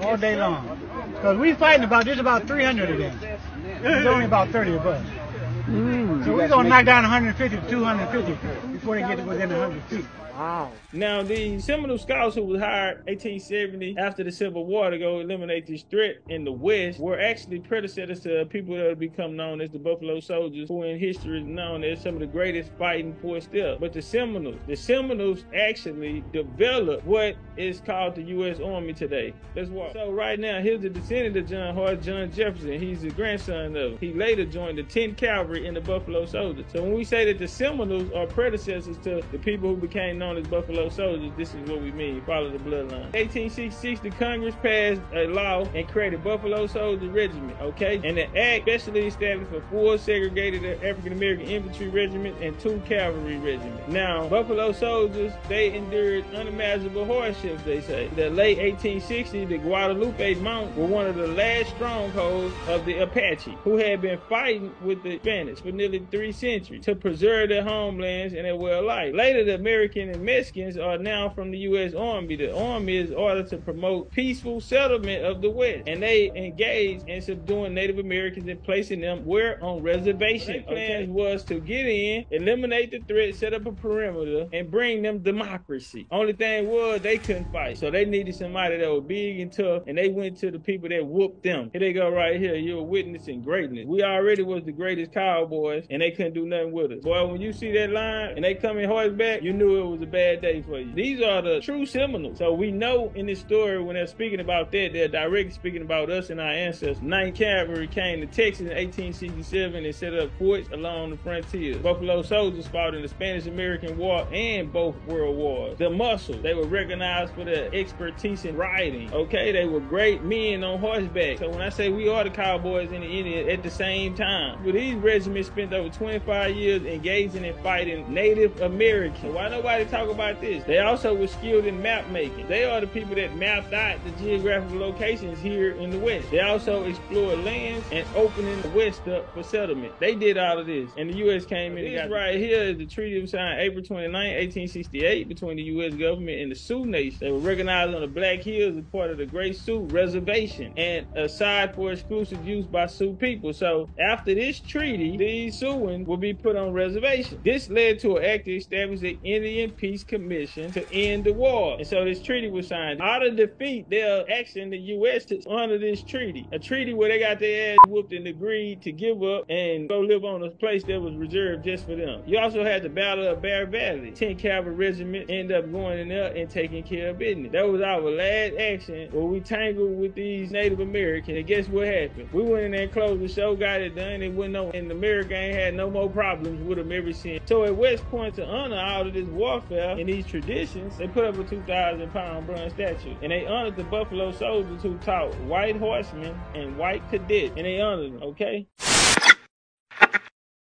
all day long. Because we fighting about 300 of them. There's only about 30 of us. So we're going to knock down 150 to 250 before they get to within 100 feet. Wow. Now, the Seminole Scouts who was hired 1870 after the Civil War to go eliminate this threat in the West were actually predecessors to people that have become known as the Buffalo Soldiers, who in history is known as some of the greatest fighting force there. But the Seminoles actually developed what is called the U.S. Army today. Let's walk. So right now, here's the descendant of John Hart, John Jefferson. He's the grandson of him. He later joined the 10th Cavalry in the Buffalo Soldiers. So when we say that the Seminoles are predecessors to the people who became known as Buffalo Soldiers, this is what we mean. Follow the bloodline. 1866, the Congress passed a law and created Buffalo Soldier Regiment, okay? And the act specially established for 4 segregated African-American infantry regiments and 2 cavalry regiments. Now, Buffalo Soldiers, they endured unimaginable hardships, they say. The late 1860s, the Guadalupe Mountains were one of the last strongholds of the Apache, who had been fighting with the Spanish for nearly 3 centuries to preserve their homelands and their way of life. Later, the American and Mexicans are now from the U.S. Army. The Army is ordered to promote peaceful settlement of the West, and they engaged in subduing Native Americans and placing them where on reservations. Their plan was to get in, eliminate the threat, set up a perimeter, and bring them democracy. Only thing was they couldn't fight, so they needed somebody that was big and tough, and they went to the people that whooped them. Here they go right here. You're witnessing greatness. We already was the greatest cowboys, and they couldn't do nothing with us. Boy, when you see that line and they come in horseback, you knew it was a bad day for you. These are the true Seminoles. So we know in this story, when they're speaking about that, they're directly speaking about us and our ancestors. 9th Cavalry came to Texas in 1867 and set up forts along the frontiers. Buffalo Soldiers fought in the Spanish-American War and both World Wars. The muscle, they were recognized for their expertise in riding. Okay, they were great men on horseback. So when I say we are the cowboys and the Indians at the same time, but these regiments spent over 25 years engaging in fighting Native Americans. Why nobody talk about this? They also were skilled in map making. They are the people that mapped out the geographical locations here in the West. They also explored lands and opening the West up for settlement. They did all of this, and the U.S. came in. This right here is the treaty was signed April 29, 1868 between the U.S. government and the Sioux Nation. They were recognized on the Black Hills as part of the Great Sioux Reservation and assigned for exclusive use by Sioux people. So after this treaty, these Siouans will be put on reservations. This led to an act to establish the Indian Peace Commission to end the war. And so this treaty was signed. Out of defeat, they're asking the U.S. to honor this treaty. A treaty where they got their ass whooped and agreed to give up and go live on a place that was reserved just for them. You also had the Battle of Bear Valley. 10th Cavalry Regiment ended up going in there and taking care of business. That was our last action where we tangled with these Native Americans. And guess what happened? We went in there and closed the show, got it done, and went on. And America ain't had no more problems with them ever since. So at West Point, to honor all of this warfare and these traditions, they put up a 2,000-pound bronze statue. And they honored the Buffalo Soldiers who taught white horsemen and white cadets. And they honored them, okay?